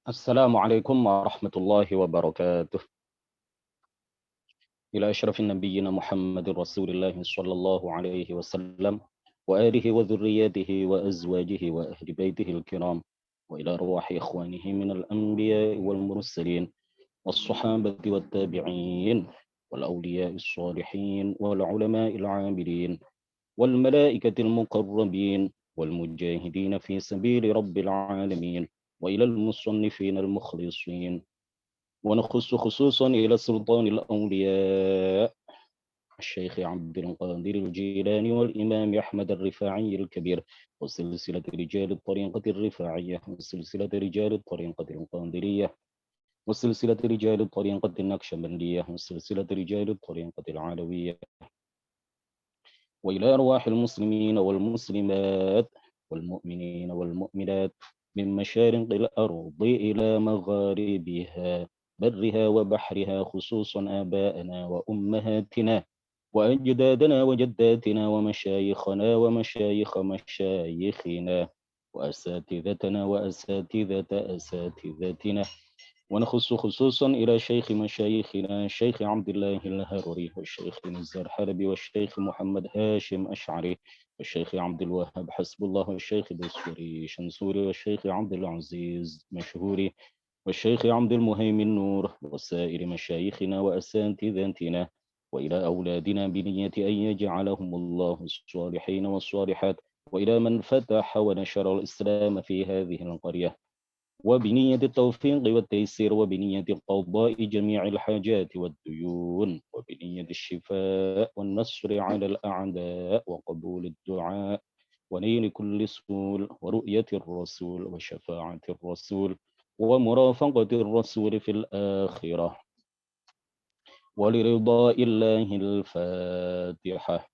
السلام عليكم ورحمة الله وبركاته. إلى أشرف نبينا محمد رسول الله صلى الله عليه وسلم وآله وذرياته وأزواجه وأهل بيته الكرام، وإلى أرواح إخوانه من الأنبياء والمرسلين والصحابة والتابعين والأولياء الصالحين والعلماء العاملين والملائكة المقربين والمجاهدين في سبيل رب العالمين، وإلى المصنفين المخلصين، ونخص خصوصا إلى سلطان الأولياء الشيخ عبد القادر الجيلاني والإمام أحمد الرفاعي الكبير، وسلسلة رجال الطريقة الرفاعية، وسلسلة رجال الطريقة القادرية، وسلسلة رجال الطريقة النقشبندية، وسلسلة رجال الطريقة العلوية، وإلى أرواح المسلمين والمسلمات والمؤمنين والمؤمنات من مشارق الأرض إلى مغاربها برها وبحرها، خصوصا آبائنا وأمهاتنا وأجدادنا وجداتنا ومشايخنا ومشايخ مشايخنا وأساتذتنا وأساتذة أساتذتنا، ونخص خصوصا إلى شيخ مشايخنا الشيخ عبد الله الهروري والشيخ نزار حلبي والشيخ محمد هاشم أشعري والشيخ عبد الوهاب حسب الله والشيخ دسوري شنسوري والشيخ عبد العزيز مشهوري والشيخ عبد المهيمن نور وسائر مشايخنا وأساتذتنا، وإلى أولادنا بنية أن يجعلهم الله الصالحين والصالحات، وإلى من فتح ونشر الإسلام في هذه القرية، وبنية التوفيق والتيسير، وبنية قضاء جميع الحاجات والديون، وبنية الشفاء والنصر على الأعداء وقبول الدعاء ونيل كل سؤول ورؤية الرسول وشفاعة الرسول ومرافقة الرسول في الآخرة ولرضاء الله. الفاتحة.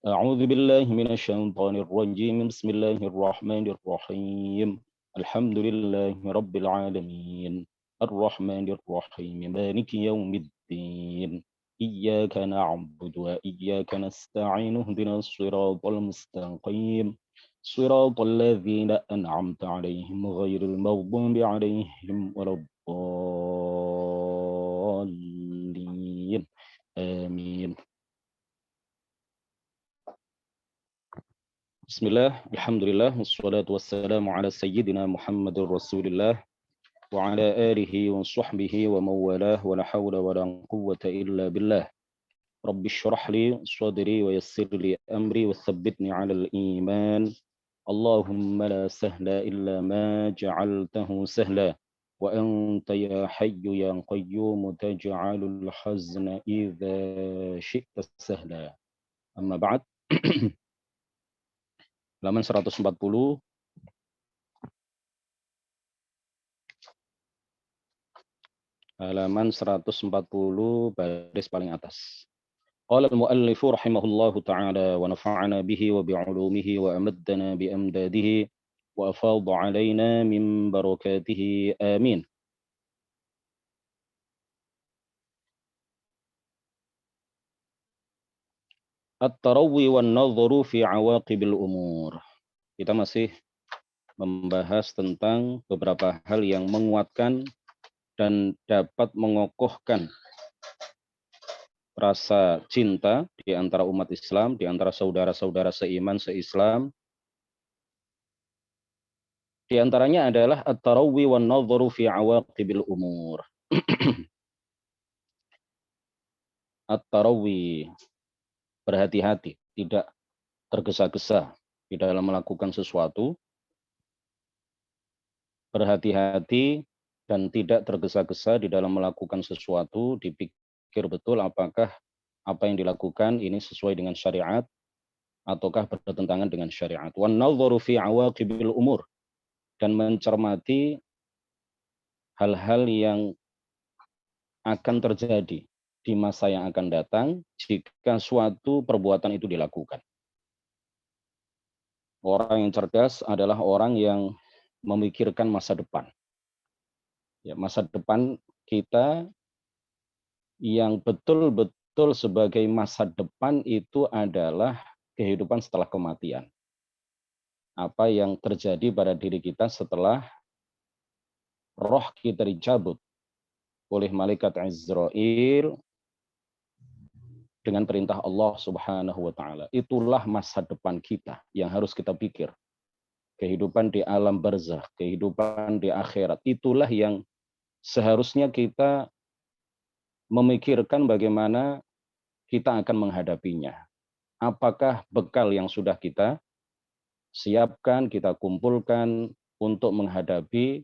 أعوذ بالله من الشيطان الرجيم. بسم الله الرحمن الرحيم. الحمد لله رب العالمين الرحمن الرحيم مالك يوم الدين، إياك نعبد وإياك نستعين، اهدنا الصراط المستقيم صراط الذين أنعمت عليهم غير المغضوب عليهم ولا الضالين، آمين. بسم الله، الحمد لله، والصلاة والسلام على سيدنا محمد رسول الله وعلى آله وصحبه ومن والاه، ولا حول ولا قوة إلا بالله. رب اشرح لي صدري ويسر لي أمري وثبتني على الإيمان. اللهم لا سهل إلا ما جعلته سهلا، وأنت يا حي يا قيوم تجعل الحزن إذا شئت سهلا. أما بعد. Halaman 140, halaman 140 baris paling atas. Qala al-muallif rahimahullahu ta'ala wa nafa'ana bihi wa bi'ulumihi wa amaddana bi amdadihi wa afadha alaina min barakatihi, amin. At-tarawwi wan nadharu fi awaqibil umur. Kita masih membahas tentang beberapa hal yang menguatkan dan dapat mengokohkan rasa cinta di antara umat Islam, di antara saudara-saudara seiman, seislam. Di antaranya adalah at-tarawwi wan nadharu fi awaqibil umur. At-tarawwi, berhati-hati, tidak tergesa-gesa di dalam melakukan sesuatu. Berhati-hati dan tidak tergesa-gesa di dalam melakukan sesuatu, dipikir betul apakah apa yang dilakukan ini sesuai dengan syariat ataukah bertentangan dengan syariat. Wan nadharu fi awaqibil umur, dan mencermati hal-hal yang akan terjadi di masa yang akan datang jika suatu perbuatan itu dilakukan. Orang yang cerdas adalah orang yang memikirkan masa depan. Ya, masa depan kita yang betul-betul sebagai masa depan itu adalah kehidupan setelah kematian. Apa yang terjadi pada diri kita setelah roh kita dicabut oleh malaikat Azrail dengan perintah Allah Subhanahu wa taala. Itulah masa depan kita yang harus kita pikir. Kehidupan di alam barzakh, kehidupan di akhirat, itulah yang seharusnya kita memikirkan bagaimana kita akan menghadapinya. Apakah bekal yang sudah kita siapkan, kita kumpulkan untuk menghadapi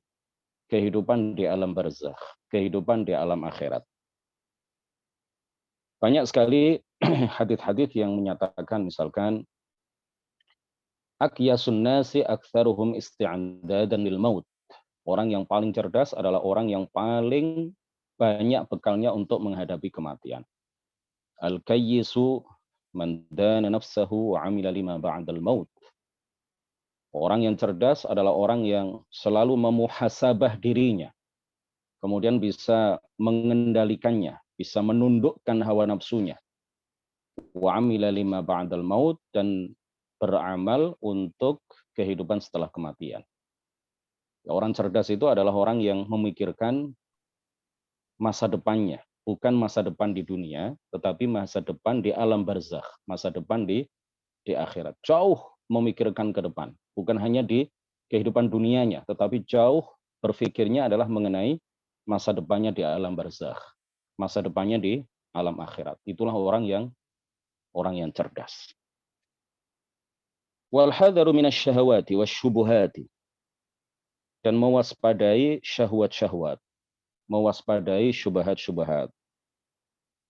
kehidupan di alam barzakh, kehidupan di alam akhirat. Banyak sekali hadits-hadits yang menyatakan misalkan aqyasun nasi aktsaruhum isti'dadan lil maut. Orang yang paling cerdas adalah orang yang paling banyak bekalnya untuk menghadapi kematian. Al-kayyisu man dana nafsahu wa 'amila lima ba'dal maut. Orang yang cerdas adalah orang yang selalu memuhasabah dirinya, kemudian bisa mengendalikannya, bisa menundukkan hawa nafsunya. Wa 'amila lima ba'dal maut, dan beramal untuk kehidupan setelah kematian. Orang cerdas itu adalah orang yang memikirkan masa depannya, bukan masa depan di dunia, tetapi masa depan di alam barzakh, masa depan di akhirat. Jauh memikirkan ke depan, bukan hanya di kehidupan dunianya, tetapi jauh berpikirnya adalah mengenai masa depannya di alam barzakh, masa depannya di alam akhirat. Itulah orang yang cerdas. Wal hadaru minasy syahawati wasyubuhati, dan mewaspadai syahwat-syahwat, mewaspadai syubhat-syubhat,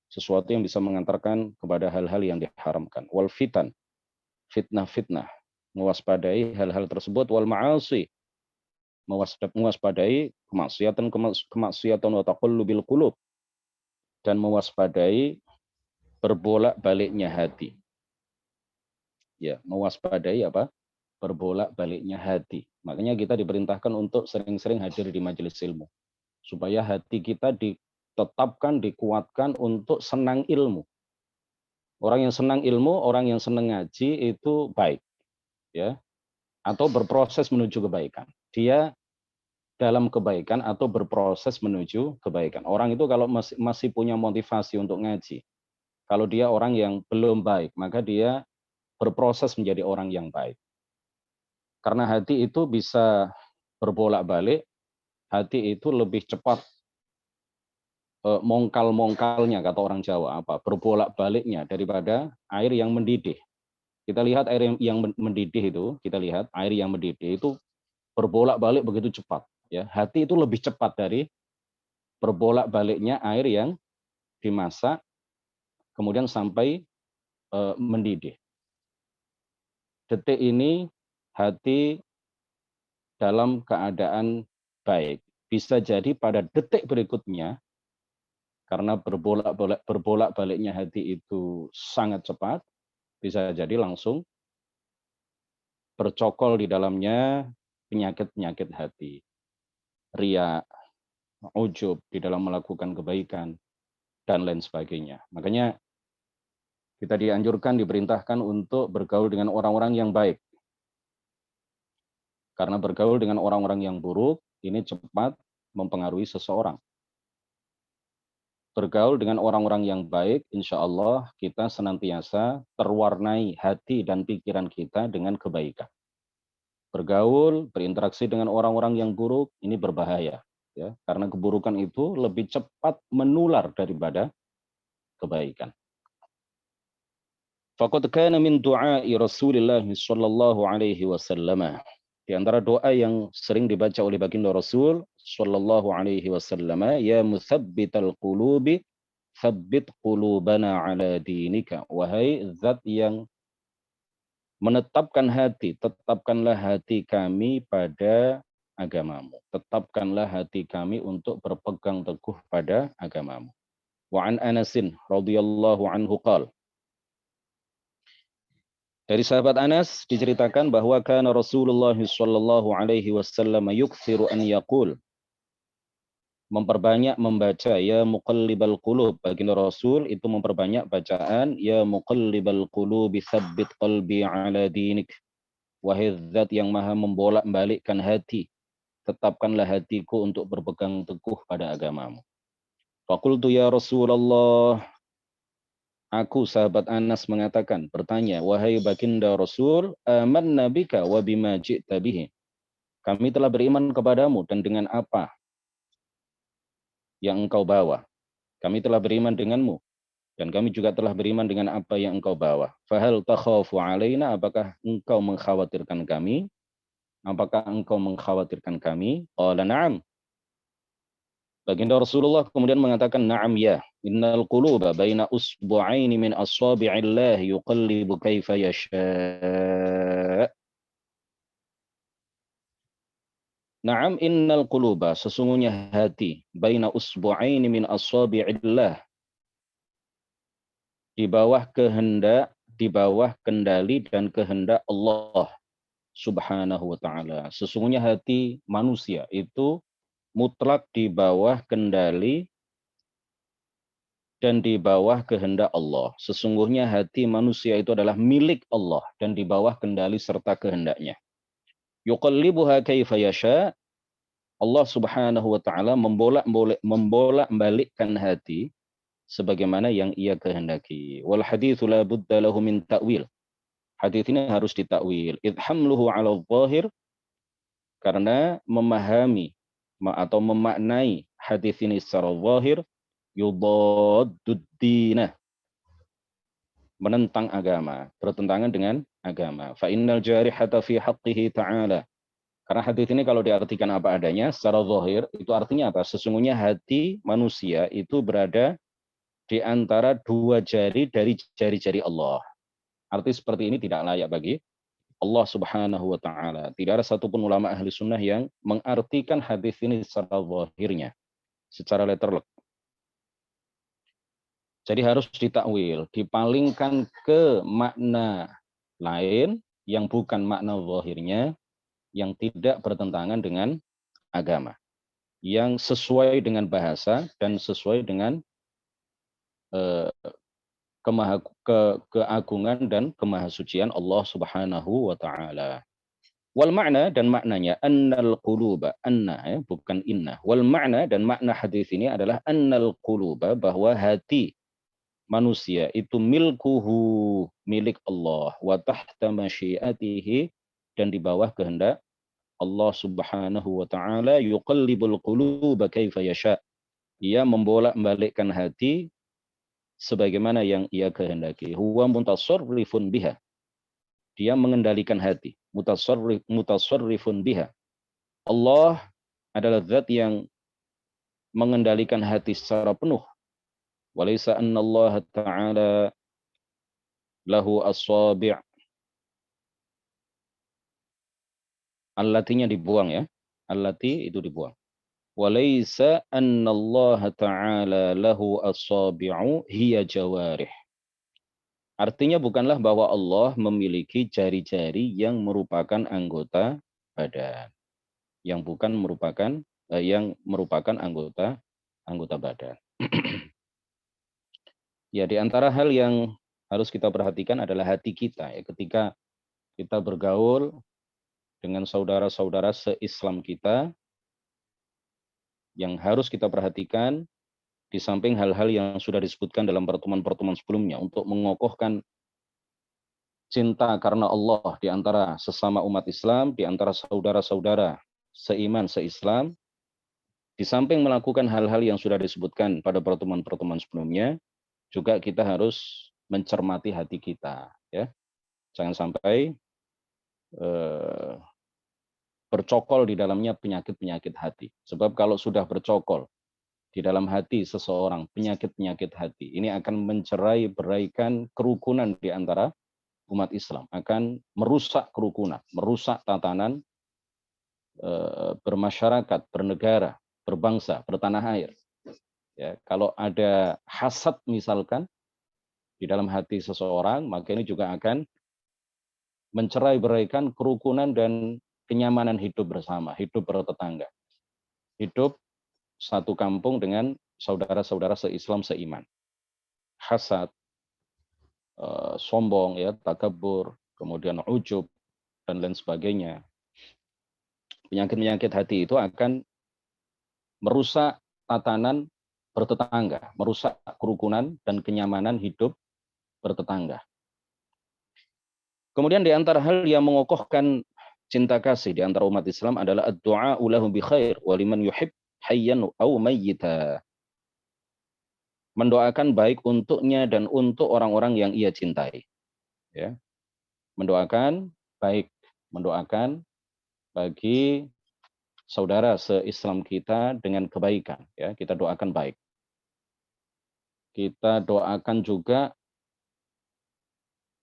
sesuatu yang bisa mengantarkan kepada hal-hal yang diharamkan. Wal fitan, fitnah-fitnah, mewaspadai hal-hal tersebut. Wal ma'asi, mewaspadai kemaksiatan wa taqallubil qulub, dan mewaspadai berbolak-baliknya hati. Ya, mewaspadai apa? Berbolak-baliknya hati. Makanya kita diperintahkan untuk sering-sering hadir di majelis ilmu, supaya hati kita ditetapkan, dikuatkan untuk senang ilmu. Orang yang senang ilmu, orang yang senang ngaji itu baik, ya, atau berproses menuju kebaikan. Dia dalam kebaikan atau berproses menuju kebaikan. Orang itu kalau masih punya motivasi untuk ngaji, kalau dia orang yang belum baik, maka dia berproses menjadi orang yang baik. Karena hati itu bisa berbolak-balik, hati itu lebih cepat mongkal-mongkalnya, kata orang Jawa, apa? Berbolak-baliknya daripada air yang mendidih. Kita lihat air yang mendidih itu, kita lihat air yang mendidih itu berbolak-balik begitu cepat. Ya, hati itu lebih cepat dari berbolak-baliknya air yang dimasak kemudian sampai mendidih. Detik ini hati dalam keadaan baik. Bisa jadi pada detik berikutnya, karena berbolak-baliknya hati itu sangat cepat, bisa jadi langsung bercokol di dalamnya penyakit-penyakit hati. Riya, ujub di dalam melakukan kebaikan, dan lain sebagainya. Makanya kita dianjurkan, diperintahkan untuk bergaul dengan orang-orang yang baik. Karena bergaul dengan orang-orang yang buruk, ini cepat mempengaruhi seseorang. Bergaul dengan orang-orang yang baik, insya Allah kita senantiasa terwarnai hati dan pikiran kita dengan kebaikan. Bergaul, berinteraksi dengan orang-orang yang buruk, ini berbahaya. Ya, karena keburukan itu lebih cepat menular daripada kebaikan. Faqad kana min du'ai Rasulillah sallallahu alaihi wasallam. Di antara doa yang sering dibaca oleh baginda Rasul sallallahu alaihi wasallam, ya muthabbital qulubi, tsabbit qulubana ala dinika. Wahai zat yang menetapkan hati, tetapkanlah hati kami pada agamamu. Tetapkanlah hati kami untuk berpegang teguh pada agamamu. Wa an Anasin radhiyallahu anhu qala. Dari sahabat Anas diceritakan bahwa kana Rasulullah sallallahu alaihi wasallam yukthiru an yaqul, memperbanyak membaca ya muqallibal qulub. Baginda Rasul itu memperbanyak bacaan ya muqallibal qulubi tsabbit qalbi ala dinik. Wahai zat yang maha membolak-balikkan hati, tetapkanlah hatiku untuk berpegang teguh pada agamamu. Faqultu ya Rasulullah, aku sahabat Anas mengatakan, bertanya, wahai baginda Rasul, amanna bika wa bima ji'ta bihi. Kami telah beriman kepadamu dan dengan apa yang engkau bawa. Kami telah beriman denganmu dan kami juga telah beriman dengan apa yang engkau bawa. Fahal takhafu alaina, apakah engkau mengkhawatirkan kami? Apakah engkau mengkhawatirkan kami? Qala na'am. Baginda Rasulullah kemudian mengatakan, na'am ya, innal quluba baina usbu'aini min asabi'illah yuqallibu kaifa yasha'. Na'am innal quluba, sesungguhnya hati, baina usbu'aini min asabi'illah, di bawah kehendak, di bawah kendali dan kehendak Allah Subhanahu wa ta'ala. Sesungguhnya hati manusia itu mutlak di bawah kendali dan di bawah kehendak Allah. Sesungguhnya hati manusia itu adalah milik Allah dan di bawah kendali serta kehendaknya. Yuqallibuha kaifa yasha. Allah Subhanahu wa taala membolak-balikkan hati sebagaimana yang Ia kehendaki. Wal haditsu la budda lahu min ta'wil. Hadits ini harus ditakwil. Idhamluhu 'ala dhahir, karena memahami atau memaknai hadis ini secara zahir yudaddud dinah, menentang agama, bertentangan dengan agama. Fa innal jarihata fi haqqihi ta'ala. Karena hadis ini kalau diartikan apa adanya secara zahir, itu artinya apa? Sesungguhnya hati manusia itu berada di antara dua jari dari jari-jari Allah. Arti seperti ini tidak layak bagi Allah Subhanahu wa taala. Tidak ada satupun ulama ahli sunnah yang mengartikan hadis ini secara zahirnya, secara letterlek. Jadi harus ditakwil, dipalingkan ke makna lain yang bukan makna zahirnya, yang tidak bertentangan dengan agama, yang sesuai dengan bahasa dan sesuai dengan eh, keagungan dan kemahasucian Allah Subhanahu wa taala. Wal makna, dan maknanya annal quluba, anna ya, bukan inna. Wal makna, dan makna hadis ini adalah annal quluba, bahwa hati manusia itu milkuhu, milik Allah, wa tahta masyiatihi, dan di bawah kehendak Allah Subhanahu wa taala. Yuqallibul quluba kaifa yasha. Ia membolak-balikkan hati sebagaimana yang Ia kehendaki. Huwa mutasarrifun biha. Dia mengendalikan hati. Mutasarrifun biha. Allah adalah zat yang mengendalikan hati secara penuh. Walaysa anna Allah ta'ala lahu as-sabi'. Allatinya dibuang ya. Allati itu dibuang. Walaysa anna Allah ta'ala lahu as-sabi'u hiya jawarih. Artinya bukanlah bahwa Allah memiliki jari-jari yang merupakan anggota badan, yang merupakan anggota badan. Ya, di antara hal yang harus kita perhatikan adalah hati kita ya, ketika kita bergaul dengan saudara-saudara se-Islam kita, yang harus kita perhatikan di samping hal-hal yang sudah disebutkan dalam pertemuan-pertemuan sebelumnya untuk mengokohkan cinta karena Allah di antara sesama umat Islam, di antara saudara-saudara seiman, seislam. Di samping melakukan hal-hal yang sudah disebutkan pada pertemuan-pertemuan sebelumnya, juga kita harus mencermati hati kita, ya. Jangan sampai bercokol di dalamnya penyakit-penyakit hati. Sebab kalau sudah bercokol di dalam hati seseorang penyakit-penyakit hati, ini akan mencerai-beraikan kerukunan di antara umat Islam, akan merusak kerukunan, merusak tatanan bermasyarakat, bernegara, berbangsa, bertanah air. Ya, kalau ada hasad misalkan di dalam hati seseorang, maka ini juga akan mencerai-beraikan kerukunan dan kenyamanan hidup bersama, hidup bertetangga, hidup satu kampung dengan saudara-saudara seislam seiman. Hasad, sombong, ya, takabur, kemudian ujub dan lain sebagainya. Penyakit-penyakit hati itu akan merusak tatanan bertetangga, merusak kerukunan dan kenyamanan hidup bertetangga. Kemudian di antara hal yang mengokohkan cinta kasih di antara umat Islam adalah ad-du'a lahum bi khair wa liman yuhib hayyan aw mayyita. Mendoakan baik untuknya dan untuk orang-orang yang ia cintai. Ya. Mendoakan baik, mendoakan bagi saudara se-Islam kita dengan kebaikan, ya. Kita doakan baik. Kita doakan juga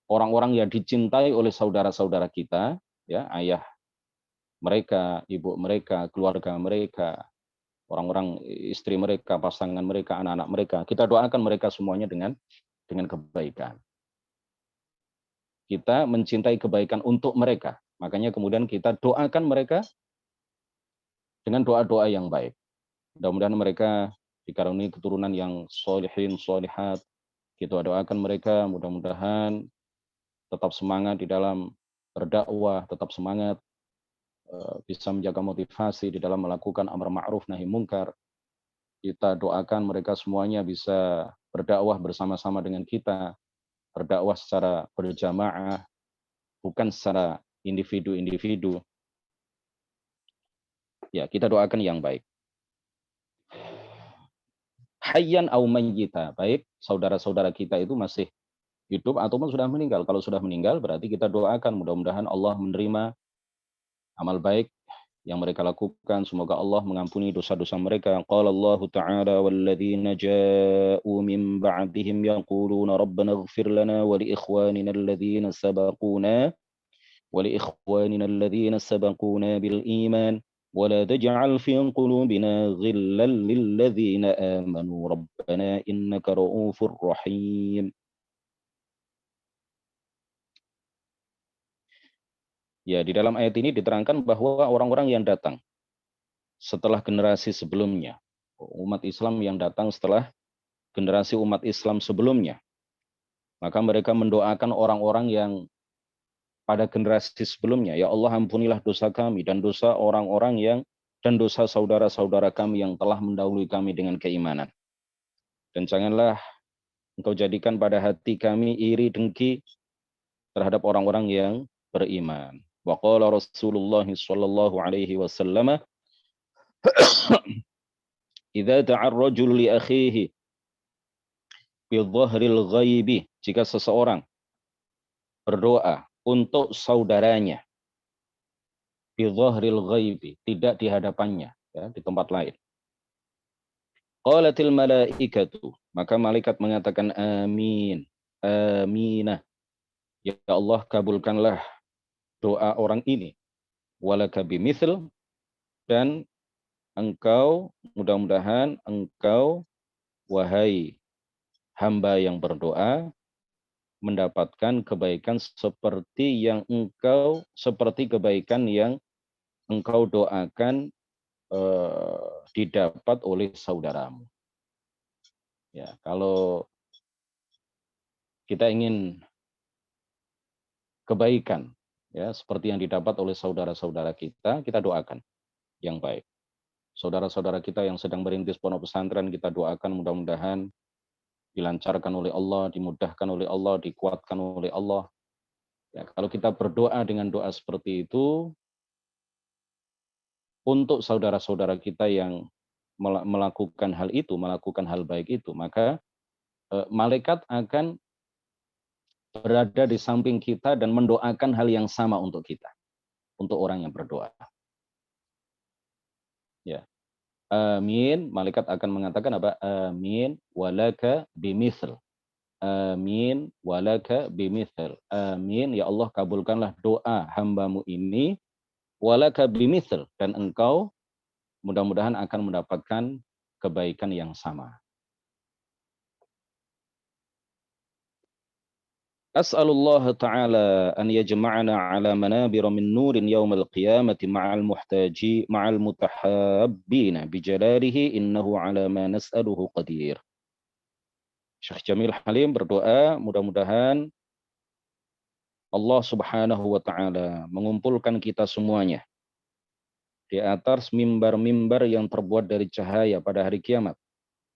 orang-orang yang dicintai oleh saudara-saudara kita, ya, ayah mereka, ibu mereka, keluarga mereka, orang-orang istri mereka, pasangan mereka, anak-anak mereka. Kita doakan mereka semuanya dengan kebaikan. Kita mencintai kebaikan untuk mereka. Makanya kemudian kita doakan mereka dengan doa-doa yang baik. Mudah-mudahan mereka dikaruniai keturunan yang solihin, solihat. Kita doakan mereka mudah-mudahan tetap semangat di dalam berdakwah, tetap semangat bisa menjaga motivasi di dalam melakukan amar ma'ruf nahi mungkar. Kita doakan mereka semuanya bisa berdakwah bersama-sama dengan kita, berdakwah secara berjamaah, bukan secara individu-individu. Ya, kita doakan yang baik. Hayyan au mayyita, baik saudara-saudara kita itu masih hidup ataupun sudah meninggal. Kalau sudah meninggal berarti kita doakan mudah-mudahan Allah menerima amal baik yang mereka lakukan, semoga Allah mengampuni dosa-dosa mereka. Qala Allah Ta'ala walladzina ja'u min ba'dihim yaquluna rabbana ighfir lana wa li ikhwanina alladhina sabaquna bil iman wa la taj'al fi qulubina ghillan lil ladzina amanu rabbana innaka ra'ufur rahim. Ya, di dalam ayat ini diterangkan bahwa orang-orang yang datang setelah generasi sebelumnya, umat Islam yang datang setelah generasi umat Islam sebelumnya, maka mereka mendoakan orang-orang yang pada generasi sebelumnya, ya Allah ampunilah dosa kami dan dosa orang-orang yang dan dosa saudara-saudara kami yang telah mendahului kami dengan keimanan. Dan janganlah engkau jadikan pada hati kami iri dengki terhadap orang-orang yang beriman. Wa qala Rasulullah sallallahu alaihi wasallam, idza da'a ar-rajulu li akhihi bi dhahril ghaibi, jika seseorang berdoa untuk saudaranya bi dhahril ghaibi, tidak di hadapannya, ya, di tempat lain. Qalatil malaikatu, maka malaikat mengatakan amin, aminah. Ya Allah, kabulkanlah doa orang ini. Walaka bimithl, dan engkau, mudah-mudahan engkau, wahai hamba yang berdoa, mendapatkan kebaikan seperti kebaikan yang engkau doakan didapat oleh saudaramu. Ya, kalau kita ingin kebaikan, ya, seperti yang didapat oleh saudara-saudara kita, kita doakan yang baik. Saudara-saudara kita yang sedang merintis pondok pesantren, kita doakan mudah-mudahan dilancarkan oleh Allah, dimudahkan oleh Allah, dikuatkan oleh Allah. Ya, kalau kita berdoa dengan doa seperti itu untuk saudara-saudara kita yang melakukan hal itu, melakukan hal baik itu, maka malaikat akan berada di samping kita dan mendoakan hal yang sama untuk kita, untuk orang yang berdoa. Ya. Amin, malaikat akan mengatakan apa? Amin walaka bimithl. Amin walaka bimithl. Amin, ya Allah kabulkanlah doa hambamu ini, walaka bimithl, dan engkau mudah-mudahan akan mendapatkan kebaikan yang sama. As'alullah ta'ala an yajma'ana ala manabir min nurin yawmal qiyamati ma'al mutahabbina bijalalihi innahu ala ma nas'aluhu qadir. Syekh Jamil Halim berdoa mudah-mudahan Allah Subhanahu wa taala mengumpulkan kita semuanya di atas mimbar-mimbar yang terbuat dari cahaya pada hari kiamat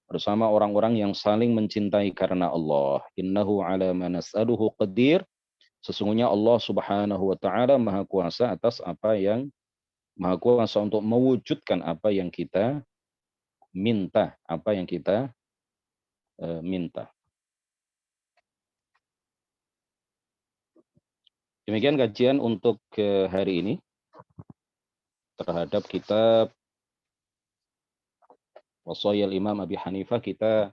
bersama orang-orang yang saling mencintai karena Allah. Innahu ala ma nas'aluhu qadir. Sesungguhnya Allah Subhanahu wa taala Maha Kuasa atas Maha Kuasa untuk mewujudkan apa yang kita minta, minta. Demikian kajian untuk hari ini terhadap kitab Wasayil Imam Abi Hanifah. Kita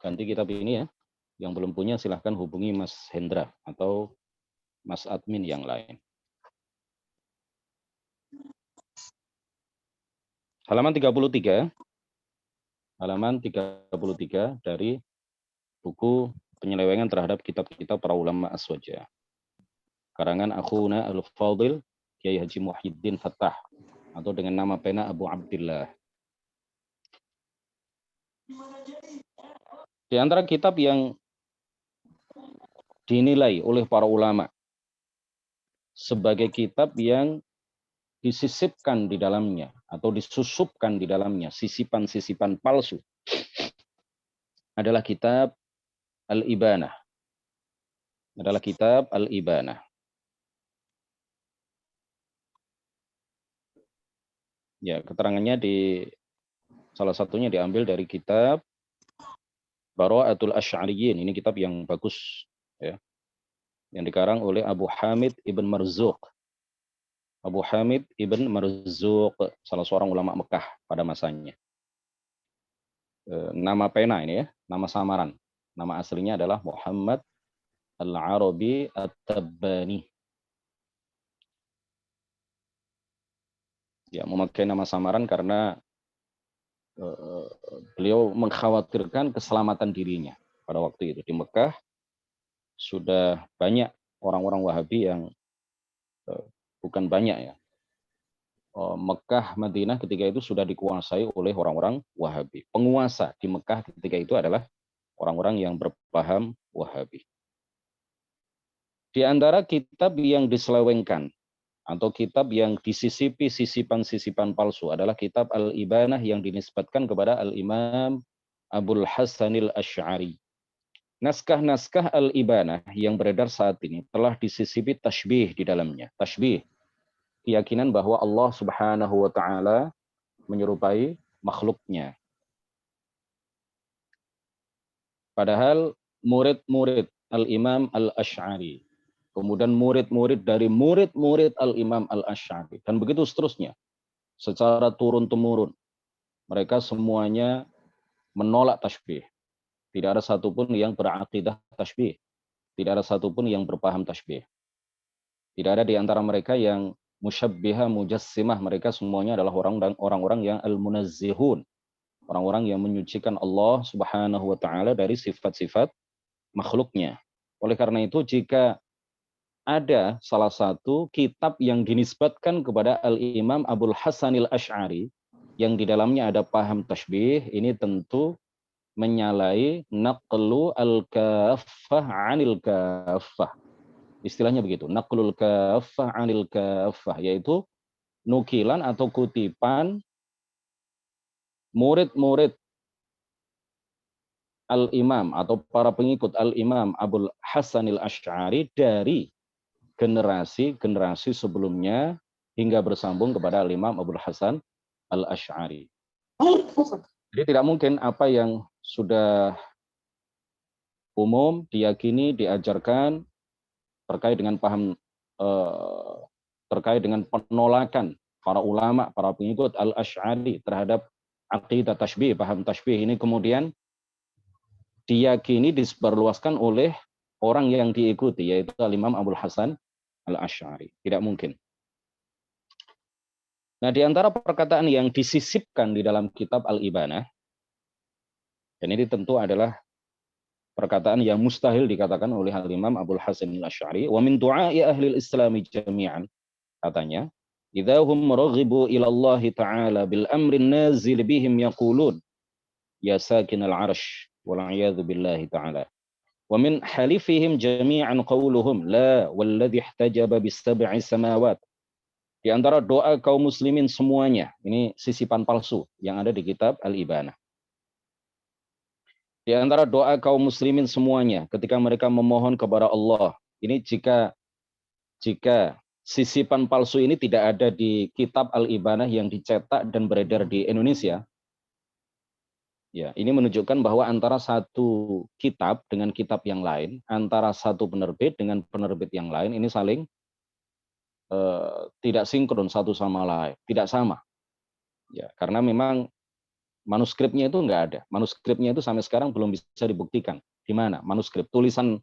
ganti kitab ini ya. Yang belum punya silahkan hubungi Mas Hendra atau Mas admin yang lain. Halaman 33. Halaman 33 dari buku Penyelewengan terhadap kitab-kitab para ulama aswaja. Karangan akhuna Al-Fadil Kiai Haji Muhyiddin Fattah atau dengan nama pena Abu Abdillah. Di antara kitab yang dinilai oleh para ulama sebagai kitab yang disisipkan di dalamnya atau disusupkan di dalamnya sisipan-sisipan palsu adalah kitab Al-Ibanah. Adalah kitab Al-Ibanah. Ya, keterangannya salah satunya diambil dari kitab Bara'atul Asy'ariyyin. Ini kitab yang bagus ya. Yang dikarang oleh Abu Hamid Ibn Marzuq. Abu Hamid Ibn Marzuq, salah seorang ulama Mekah pada masanya. Nama pena ini ya, nama samaran. Nama aslinya adalah Muhammad Al-Arabi At-Tabbani. Ya, memakai nama samaran karena beliau mengkhawatirkan keselamatan dirinya pada waktu itu. Di Mekah sudah banyak orang-orang Wahabi yang bukan banyak ya. Mekah, Madinah ketika itu sudah dikuasai oleh orang-orang Wahabi. Penguasa di Mekah ketika itu adalah orang-orang yang berpaham Wahabi. Di antara kitab yang diselewengkan atau kitab yang disisipi sisipan-sisipan palsu adalah kitab Al-Ibanah yang dinisbatkan kepada Al-Imam Abul Hasanil Asy'ari. Naskah-naskah Al-Ibanah yang beredar saat ini telah disisipi tashbih di dalamnya. Tashbih, keyakinan bahwa Allah Subhanahu wa taala menyerupai makhluknya. Padahal murid-murid Al-Imam Al-Asy'ari, kemudian murid-murid dari murid-murid Al-Imam Al-Asy'ari, dan begitu seterusnya, secara turun-temurun, mereka semuanya menolak tashbih. Tidak ada satupun yang berakidah tashbih. Tidak ada satupun yang berpaham tashbih. Tidak ada di antara mereka yang musyabbiha, mujassimah. Mereka semuanya adalah orang-orang yang al-munazzihun. Orang-orang yang menyucikan Allah Subhanahu wa taala dari sifat-sifat makhluknya. Oleh karena itu, jika ada salah satu kitab yang dinisbatkan kepada Al-Imam Abul Hasanil Asy'ari yang di dalamnya ada paham tashbih, ini tentu menyalahi naqlu al-kaffah 'anil kaffah. Istilahnya begitu, naqlul kaffah 'anil kaffah, yaitu nukilan atau kutipan murid-murid Al-Imam atau para pengikut Al-Imam Abul Hasanil Asy'ari dari generasi-generasi sebelumnya hingga bersambung kepada Al-Imam Abul Hasan Al-Asy'ari. Jadi tidak mungkin apa yang sudah umum diyakini, diajarkan terkait dengan terkait dengan penolakan para ulama, para pengikut Al-Asy'ari terhadap aqidah tashbih, paham tashbih ini kemudian diyakini disebarluaskan oleh orang yang diikuti, yaitu Al-Imam Abul Hasan Al-Asy'ari. Tidak mungkin. Nah, di antara perkataan yang disisipkan di dalam kitab Al-Ibanah, dan ini tentu adalah perkataan yang mustahil dikatakan oleh Al-Imam Abul Hasan Al-Asy'ari. Wa min du'a'i ahli al-Islam jami'an, katanya, idza hum raghibu ila Allah ta'ala bil amrin nazil bihim yaqulun ya sakin al-'arsy wal 'iyadzu billahi ta'ala. Wa min halifihim jami'an qawluhum la walladhi ihtajaba bis sab'i samawat. Di antara doa kaum muslimin semuanya, ini sisipan palsu yang ada di kitab Al-Ibanah. Di antara doa kaum muslimin semuanya ketika mereka memohon kepada Allah, ini jika sisipan palsu ini tidak ada di kitab Al-Ibanah yang dicetak dan beredar di Indonesia, ya, ini menunjukkan bahwa antara satu kitab dengan kitab yang lain, antara satu penerbit dengan penerbit yang lain, ini saling tidak sinkron satu sama lain, tidak sama. Ya, karena memang manuskripnya itu enggak ada. Manuskripnya itu sampai sekarang belum bisa dibuktikan. Di mana? Manuskrip, tulisan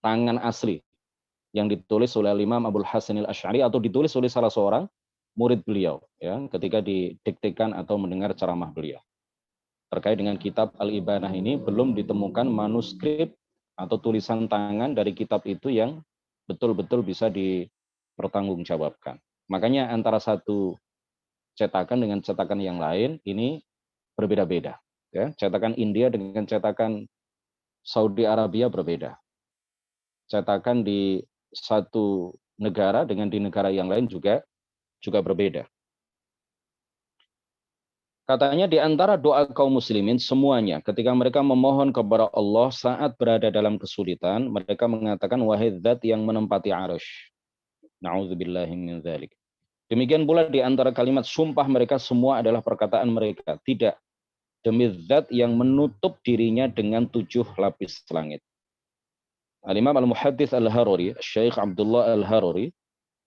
tangan asli yang ditulis oleh Imam Abul Hasan Al-Asy'ari atau ditulis oleh salah seorang murid beliau, ya, ketika didiktekan atau mendengar ceramah beliau. Terkait dengan kitab Al-Ibanah ini belum ditemukan manuskrip atau tulisan tangan dari kitab itu yang betul-betul bisa dipertanggungjawabkan. Makanya antara satu cetakan dengan cetakan yang lain ini berbeda-beda. Ya, cetakan India dengan cetakan Saudi Arabia berbeda. Cetakan di satu negara dengan di negara yang lain juga berbeda. Katanya di antara doa kaum muslimin semuanya ketika mereka memohon kepada Allah saat berada dalam kesulitan, mereka mengatakan wahai zat yang menempati arsy. Na'udzubillahi min dzalik. Demikian pula di antara kalimat sumpah mereka semua adalah perkataan mereka, tidak, demi zat yang menutup dirinya dengan 7 lapis langit. Al-Imam Al-Muhaddits Al-Harari, Syekh Abdullah Al-Harari,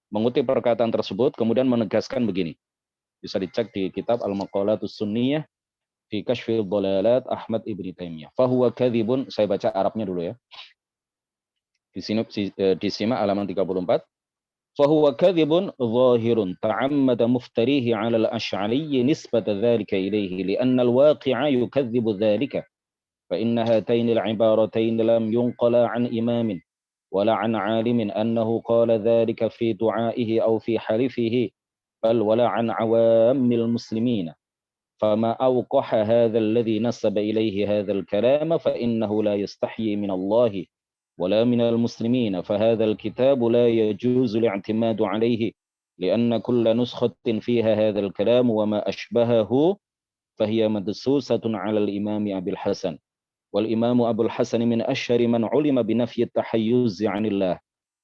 mengutip perkataan tersebut kemudian menegaskan begini. Bisa dicek di kitab Al-Maqalatus Sunniyah fi Kashfil Dhalalat Ahmad Ibn Taimiyah. Fahuwa kadhibun, saya baca Arabnya dulu ya. Disimak halaman 34. Fahuwa kadhibun zahirun ta'ammada muftarihi 'ala al-Asy'ari nisbata dzalika ilayhi li'anna al-waqi'a yukadzibu dzalika. Fa inna hataini al-'ibaratayn lam yunqala 'an imamin wala 'an 'alimin annahu qala dzalika fi du'a'ihi aw fi halifihi bal wala 'an 'awamil muslimin. فما أوقح هذا الذي نسب إليه هذا الكلام فإنه لا يستحيي من الله ولا من المسلمين فهذا الكتاب لا يجوز الاعتماد عليه لأن كل نسخة فيها هذا الكلام وما أشبهه فهي مدسوسة على الإمام أبي الحسن والإمام أبو الحسن من أشهر من علم بنفي التحيز عن الله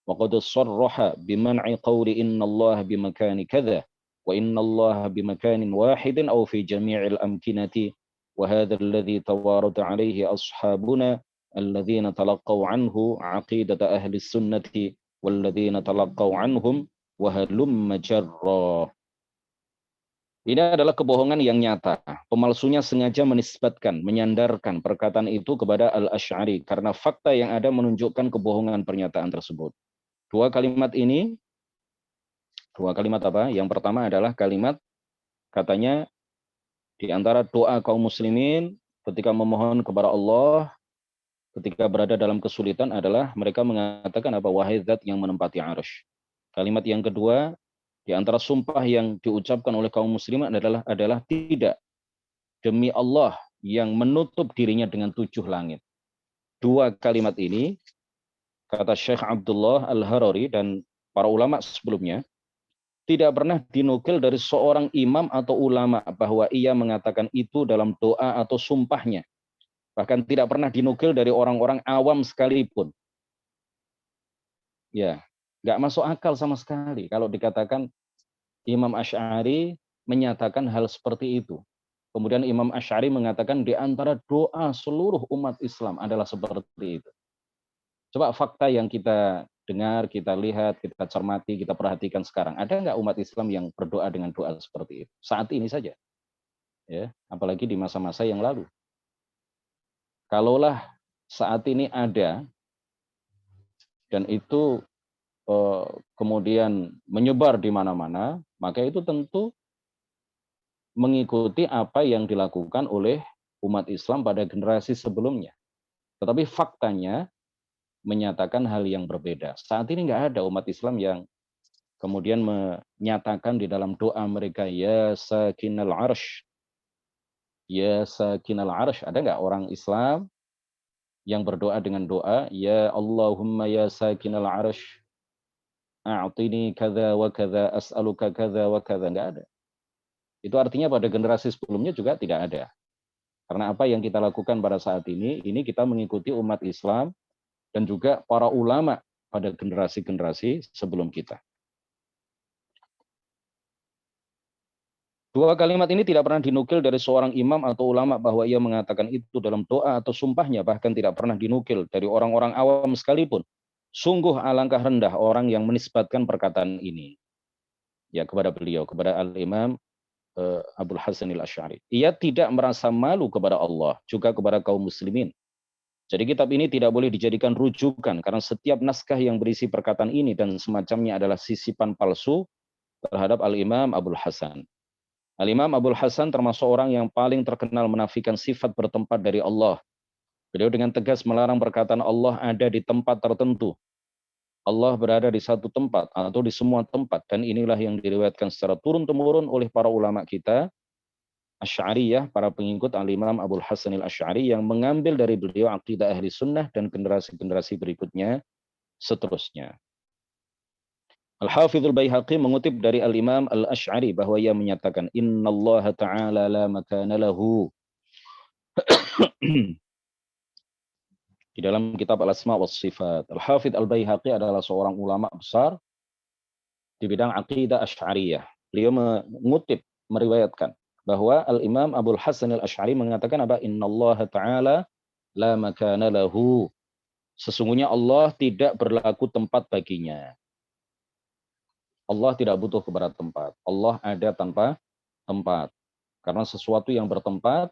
وقد صرح بمنع قول إن الله بمكان كذا وإن الله بمكان واحد أو في جميع الأمكنة وهذا الذي توارد عليه أصحابنا الذين تلقوا عنه عقيدة أهل السنة والذين تلقوا عنهم وهلم جرا. Ini adalah kebohongan yang nyata. Pemalsunya sengaja menisbatkan, menyandarkan perkataan itu kepada Al-Asy'ari karena fakta yang ada menunjukkan kebohongan pernyataan tersebut. Dua kalimat apa? Yang pertama adalah kalimat katanya di antara doa kaum muslimin ketika memohon kepada Allah ketika berada dalam kesulitan adalah mereka mengatakan apa? Wahai zat yang menempati arsy. Kalimat yang kedua di antara sumpah yang diucapkan oleh kaum muslimin adalah tidak, demi Allah yang menutup dirinya dengan 7 langit. Dua kalimat ini kata Syekh Abdullah Al-Harari dan para ulama sebelumnya tidak pernah dinukil dari seorang imam atau ulama bahwa ia mengatakan itu dalam doa atau sumpahnya. Bahkan tidak pernah dinukil dari orang-orang awam sekalipun. Ya, nggak masuk akal sama sekali kalau dikatakan Imam Asy'ari menyatakan hal seperti itu. Kemudian Imam Asy'ari mengatakan di antara doa seluruh umat Islam adalah seperti itu. Coba fakta yang kita dengar, kita lihat, kita cermati, kita perhatikan sekarang. Ada nggak umat Islam yang berdoa dengan doa seperti itu? Saat ini saja. Ya, apalagi di masa-masa yang lalu. Kalaulah saat ini ada, dan itu kemudian menyebar di mana-mana, maka itu tentu mengikuti apa yang dilakukan oleh umat Islam pada generasi sebelumnya. Tetapi faktanya menyatakan hal yang berbeda. Saat ini nggak ada umat Islam yang kemudian menyatakan di dalam doa mereka, ya sakinal arsh, ya sakinal arsh. Ada nggak orang Islam yang berdoa dengan doa, ya Allahumma ya sakinal arsh, a'tini kadza wa kadza, as'aluka kadza wa kadza. Nggak ada. Itu artinya pada generasi sebelumnya juga tidak ada. Karena apa yang kita lakukan pada saat ini kita mengikuti umat Islam dan juga para ulama pada generasi-generasi sebelum kita. Dua kalimat ini tidak pernah dinukil dari seorang imam atau ulama bahwa ia mengatakan itu dalam doa atau sumpahnya, bahkan tidak pernah dinukil dari orang-orang awam sekalipun. Sungguh alangkah rendah orang yang menisbatkan perkataan ini. Ya, kepada beliau, kepada Al-Imam Abul Hasan Al-Asy'ari. Ia tidak merasa malu kepada Allah, juga kepada kaum muslimin. Jadi kitab ini tidak boleh dijadikan rujukan karena setiap naskah yang berisi perkataan ini dan semacamnya adalah sisipan palsu terhadap Al-Imam Abul Hasan. Al-Imam Abul Hasan termasuk orang yang paling terkenal menafikan sifat bertempat dari Allah. Beliau dengan tegas melarang perkataan Allah ada di tempat tertentu. Allah berada di satu tempat atau di semua tempat, dan inilah yang diriwayatkan secara turun-temurun oleh para ulama kita, Asy'ariyah, para pengikut Al-Imam Abul Hasan Al-Asy'ari yang mengambil dari beliau akidah ahli sunnah dan generasi-generasi berikutnya seterusnya. Al-Hafidhul Baihaqi mengutip dari Al-Imam Al-Asy'ari bahwa ia menyatakan, innallaha ta'ala la makana lahu. Di dalam kitab Al-Asma wa Sifat. Al-Hafidh Al-Baihaqi adalah seorang ulama besar di bidang akidah Asy'ariyah. Beliau mengutip, meriwayatkan bahwa Al-Imam Abul Hasan Al-Asy'ari mengatakan apa? Innallaha ta'ala la makana lahu. Sesungguhnya Allah tidak berlaku tempat baginya. Allah tidak butuh kepada tempat. Allah ada tanpa tempat. Karena sesuatu yang bertempat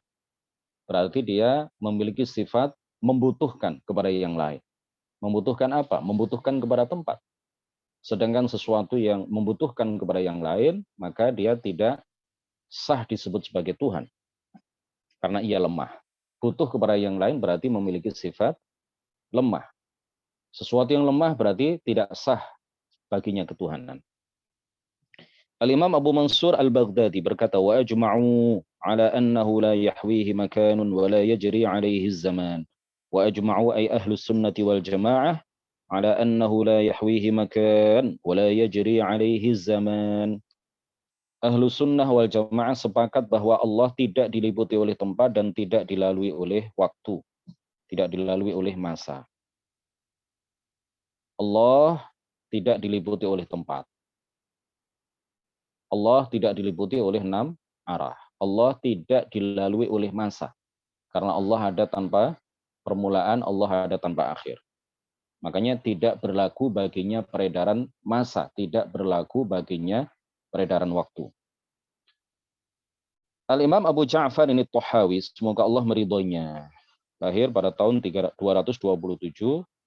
berarti dia memiliki sifat membutuhkan kepada yang lain. Membutuhkan apa? Membutuhkan kepada tempat. Sedangkan sesuatu yang membutuhkan kepada yang lain, maka dia tidak sah disebut sebagai Tuhan. Karena ia lemah. Butuh kepada yang lain berarti memiliki sifat lemah. Sesuatu yang lemah berarti tidak sah baginya ketuhanan. Al-Imam Abu Mansur Al-Baghdadi berkata, wa ajma'u ala annahu la yahwihi makanun wa la yajri alaihi zaman. Wa ajma'u ay ahlus sunnati wal jamaah ala annahu la yahwihi makan wa la yajri alaihi zaman. Ahlu sunnah wal jamaah sepakat bahwa Allah tidak diliputi oleh tempat dan tidak dilalui oleh waktu. Tidak dilalui oleh masa. Allah tidak diliputi oleh tempat. Allah tidak diliputi oleh 6 arah. Allah tidak dilalui oleh masa. Karena Allah ada tanpa permulaan, Allah ada tanpa akhir. Makanya tidak berlaku baginya peredaran masa, tidak berlaku baginya peredaran waktu. Al-Imam Abu Ja'far ini Thahawi, semoga Allah meridhoinya. Lahir pada tahun 227,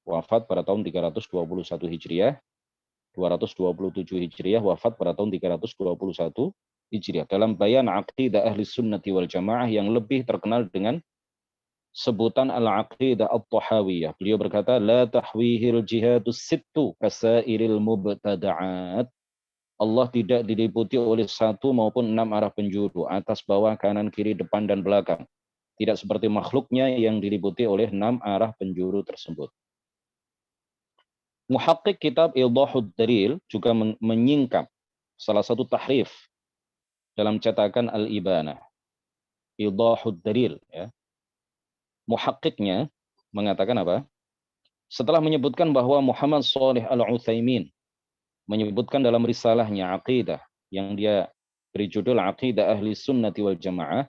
wafat pada tahun 321 Hijriah. 227 Hijriah, wafat pada tahun 321 Hijriah. Dalam bayan aqidah ahli sunnati wal jamaah yang lebih terkenal dengan sebutan al-aqidah at-tahawiyah. Beliau berkata, la tahwihil jihadus sittu kasairil mubtada'at. Allah tidak diliputi oleh 1 maupun 6 arah penjuru, atas, bawah, kanan, kiri, depan, dan belakang. Tidak seperti makhluknya yang diliputi oleh 6 arah penjuru tersebut. Muhaqqiq kitab Idahud Dalil juga menyingkap salah satu tahrif dalam cetakan Al-Ibanah. Idahud Dalil. Ya. Muhaqqiqnya mengatakan apa? Setelah menyebutkan bahwa Muhammad Shalih Al-Utsaimin menyebutkan dalam risalahnya Aqidah yang dia beri judul Aqidah Ahli Sunnati wal Jamaah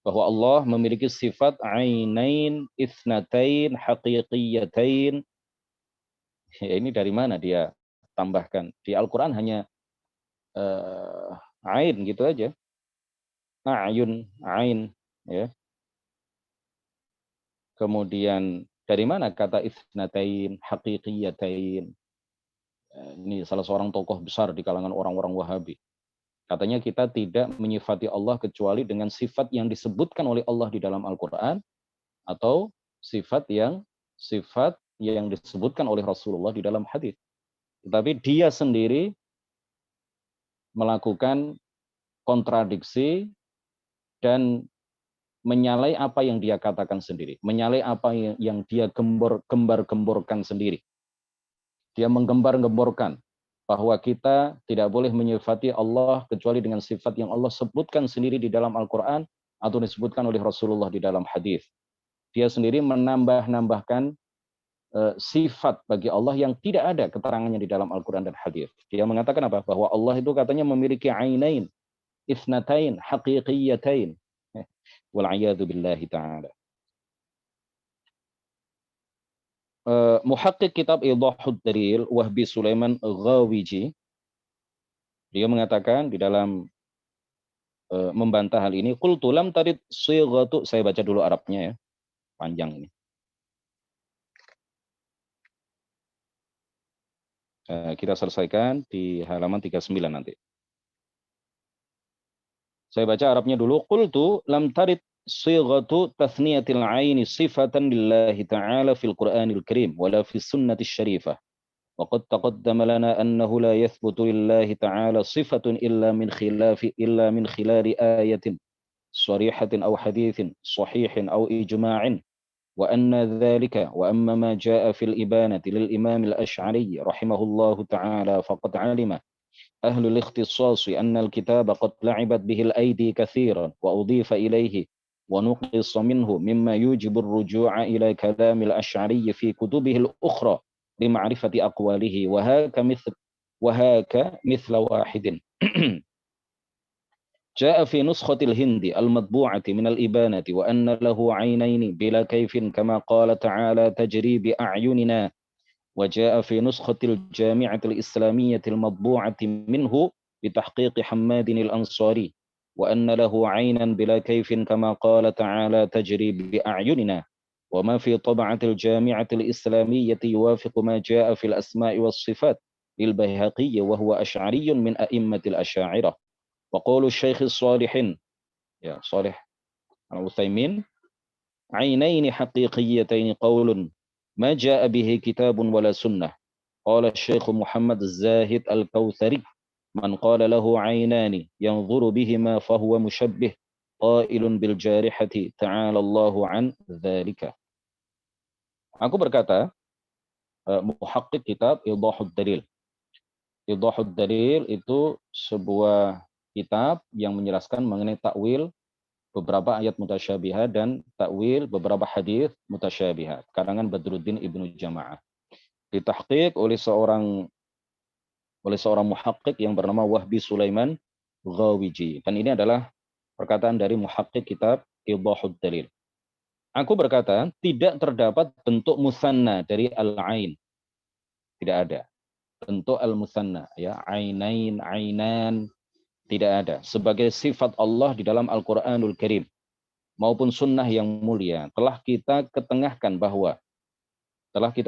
bahwa Allah memiliki sifat ainain itsnatain haqiqiyatain. Ya, ini dari mana dia tambahkan? Di Al-Quran hanya ain gitu aja. A'yun, ain. Ya. Kemudian dari mana kata itsnatain, haqiqiyatain? Ini salah seorang tokoh besar di kalangan orang-orang Wahabi. Katanya kita tidak menyifati Allah kecuali dengan sifat yang disebutkan oleh Allah di dalam Al-Quran atau sifat yang sifat yang disebutkan oleh Rasulullah di dalam hadis. Tetapi dia sendiri melakukan kontradiksi dan menyalai apa yang dia katakan sendiri, menyalai apa yang dia gembar-gemborkan sendiri. Dia menggembar-gemborkan bahwa kita tidak boleh menyifati Allah kecuali dengan sifat yang Allah sebutkan sendiri di dalam Al-Quran atau disebutkan oleh Rasulullah di dalam hadis. Dia sendiri menambah-nambahkan sifat bagi Allah yang tidak ada keterangannya di dalam Al-Quran dan hadis. Dia mengatakan apa? Bahwa Allah itu katanya memiliki ainain, ithnatain, haqiqiyatain. Wal'iyadu billahi ta'ala. Muhakkik kitab Idahud Dalil Wahbi Sulaiman Ghawiji, dia mengatakan di dalam membantah hal ini, qultu lam tarid sighatu, saya baca dulu Arabnya ya, panjang ini. Kita selesaikan di halaman 39 nanti. Saya baca Arabnya dulu. Qultu lam tarid sighatu tathniyatil aini sifatan lillahi ta'ala fil Qur'anil Karim wala fi sunnatis syarifah. وقد تقدم لنا أنه لا يثبت لله تعالى صفة إلا من خلال آية صريحة أو حديث صحيح أو إجماع وأن ذلك وأما ما جاء في الإبانة للإمام الأشعري رحمه الله تعالى فقد علم أهل الاختصاص أن الكتاب قد لعبت به الأيدي كثيرا وأضيف إليه ونقص منه مما يوجب الرجوع إلى كلام الأشعري في كتبه الأخرى لمعرفة أقواله وهاك مثل واحد جاء في نسخة الهند المطبوعة من الإبانة وأن له عينين بلا كيف كما قال تعالى تجري بأعيننا وجاء في نسخة الجامعة الإسلامية المطبوعة منه بتحقيق حماد الأنصاري وأن له عينا بلا كيف كما قال تعالى تجري بأعيننا وما في طبعة الجامعة الإسلامية يوافق ما جاء في الأسماء والصفات للبيهقي وهو أشعري من أئمة الأشاعرة وقول الشيخ الصالحين يا صالح العثيمين عينين حقيقيتين قول ما جاء به كتاب ولا سنة قال الشيخ محمد الزاهد الكوثري من قال له عينان ينظر بهما فهو مشبه قائل بالجارحة تعالى الله عن ذلك. Aku berkata, muhakkik kitab Idahud Dalil. Idahud Dalil itu sebuah kitab yang menjelaskan mengenai takwil beberapa ayat mutasyabihat dan takwil beberapa hadis mutasyabihat. Karangan Badruddin Ibnu Jama'ah. Ditahqiq oleh seorang muhakkik yang bernama Wahbi Sulaiman Ghawiji. Dan ini adalah perkataan dari muhakkik kitab Idahud Dalil. Aku berkata, tidak terdapat bentuk musanna dari al-ain. Tidak ada. Bentuk al-musanna, ya, ainain, ainan, tidak ada. Sebagai sifat Allah di dalam Al-Quranul Karim, maupun sunnah yang mulia, telah kita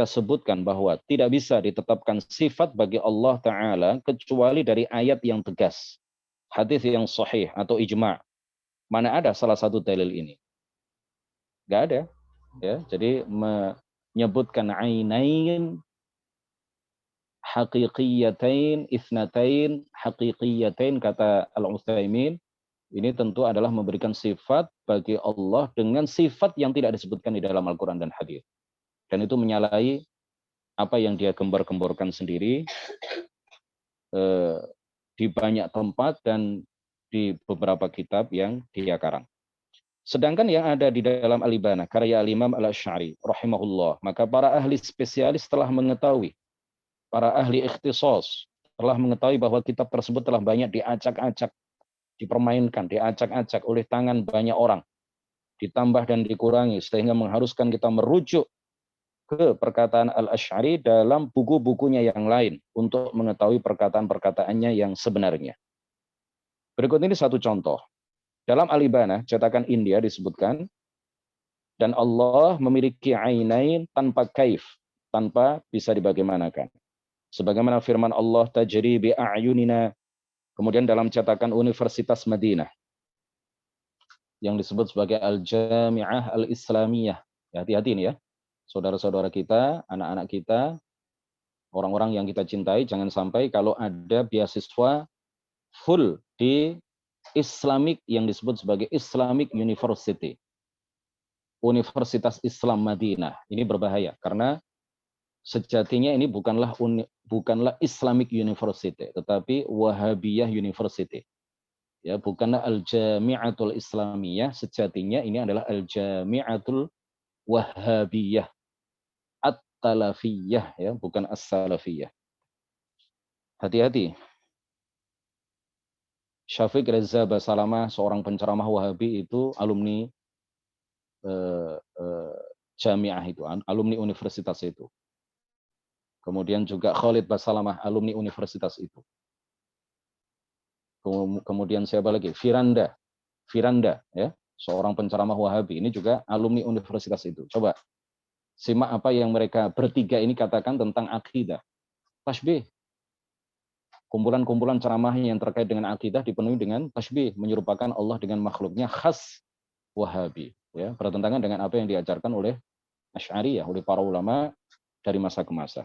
sebutkan bahwa tidak bisa ditetapkan sifat bagi Allah Ta'ala kecuali dari ayat yang tegas, hadis yang sahih atau ijma'. Mana ada salah satu dalil ini? Nggak ada, ya. Jadi menyebutkan ainain haqiqiyatain itsnatain haqiqiyatain kata Al-Utsaimin ini tentu adalah memberikan sifat bagi Allah dengan sifat yang tidak disebutkan di dalam Al-Qur'an dan hadis. Dan itu menyalahi apa yang dia gembar-gemborkan sendiri di banyak tempat dan di beberapa kitab yang dia karang. Sedangkan yang ada di dalam Al-Ibana, karya Al-Imam Al-Asy'ari rahimahullah, maka para ahli spesialis telah mengetahui, para ahli ikhtisas telah mengetahui bahwa kitab tersebut telah banyak diacak-acak, dipermainkan, diacak-acak oleh tangan banyak orang, ditambah dan dikurangi, sehingga mengharuskan kita merujuk ke perkataan Al-Asy'ari dalam buku-bukunya yang lain untuk mengetahui perkataan-perkataannya yang sebenarnya. Berikut ini satu contoh. Dalam Al-Ibana, cetakan India disebutkan, dan Allah memiliki ainain tanpa kaif, tanpa bisa dibagaimanakan. Sebagaimana firman Allah, tajri bi a'yunina, kemudian dalam cetakan Universitas Madinah, yang disebut sebagai Al-Jami'ah Al-Islamiyah. Ya, hati-hati ini ya. saudara-saudara kita, anak-anak kita, orang-orang yang kita cintai, jangan sampai kalau ada beasiswa full di Islamic yang disebut sebagai Islamic University, Universitas Islam Madinah. Ini berbahaya karena sejatinya ini bukanlah Islamic University, tetapi Wahabiyah University. Ya, bukanlah Al-Jami'atul Islamiyah, sejatinya ini adalah Al-Jami'atul Wahabiyah At-Talafiyah, ya, bukan As-Salafiyah. Hati-hati. Syafiq Reza Basalamah, seorang penceramah Wahabi itu alumni Jami'ah itu, alumni universitas itu. Kemudian juga Khalid Basalamah, alumni universitas itu. Kemudian siapa lagi? Firanda, ya, seorang penceramah Wahabi, ini juga alumni universitas itu. Coba simak apa yang mereka bertiga ini katakan tentang akidah. Tasbih. Kumpulan-kumpulan ceramah yang terkait dengan akidah dipenuhi dengan tasbih, menyerupakan Allah dengan makhluknya, khas Wahabi. Ya, bertentangan dengan apa yang diajarkan oleh Asy'ariyah, oleh para ulama dari masa ke masa.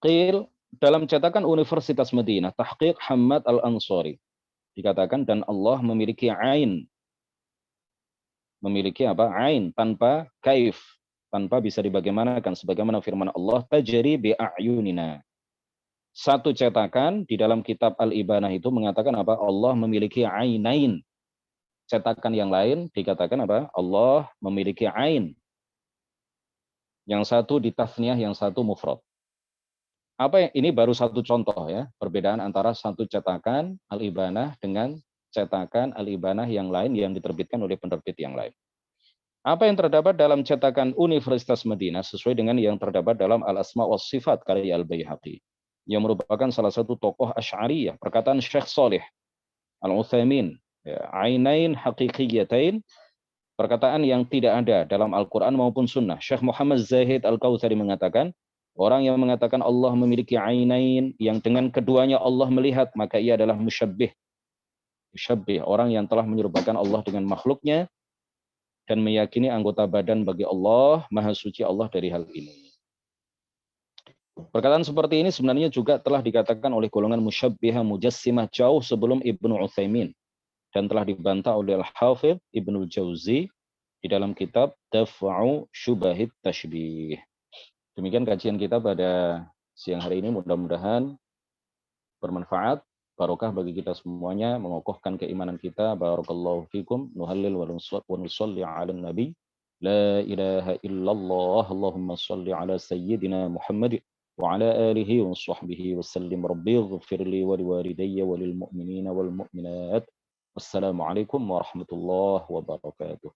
Qil, dalam cetakan Universitas Madinah, Tahqiq Hamad Al-Ansari, dikatakan, dan Allah memiliki ain. Memiliki apa? Ain, tanpa kaif, tanpa bisa dibagaimanakan, sebagaimana firman Allah, tajri bi'ayunina. Satu cetakan di dalam kitab Al-Ibanah itu mengatakan apa? Allah memiliki ainain. Cetakan yang lain dikatakan apa? Allah memiliki ain. Yang satu ditasniah, yang satu mufrad. Apa yang ini baru satu contoh ya, perbedaan antara satu cetakan Al-Ibanah dengan cetakan Al-Ibanah yang lain yang diterbitkan oleh penerbit yang lain. Apa yang terdapat dalam cetakan Universitas Madinah sesuai dengan yang terdapat dalam Al-Asma wa Sifat karya Al-Baihaqi, yang merupakan salah satu tokoh Asy'ariyah, perkataan Syekh Shalih Al-Utsaimin, ya, ainain haqiqiyatain, perkataan yang tidak ada dalam Al-Quran maupun Sunnah. Syekh Muhammad Zahid Al-Kautsari mengatakan, orang yang mengatakan Allah memiliki ainain, yang dengan keduanya Allah melihat, maka ia adalah musyabbih. Musyabbih, orang yang telah menyerupakan Allah dengan makhluknya, dan meyakini anggota badan bagi Allah, maha suci Allah dari hal ini. Perkataan seperti ini sebenarnya juga telah dikatakan oleh golongan musyabbiha mujassimah jauh sebelum Ibnu Utsaimin, dan telah dibantah oleh Al-Hafidh Ibnu Jauzi di dalam kitab Daf'u Syubahit Tashbih. Demikian kajian kita pada siang hari ini, mudah-mudahan bermanfaat, barokah bagi kita semuanya, mengokohkan keimanan kita. Barakallahu fikum, nuhallil wa nusalli ala nabi. La ilaha illallah, Allahumma salli ala sayyidina Muhammad wa ala alihi wa sahbihi wa sallim. Rabbi ighfirli wa liwalidayya wa lil mu'minina wal mu'minat. Wassalamualaikum warahmatullahi wabarakatuh.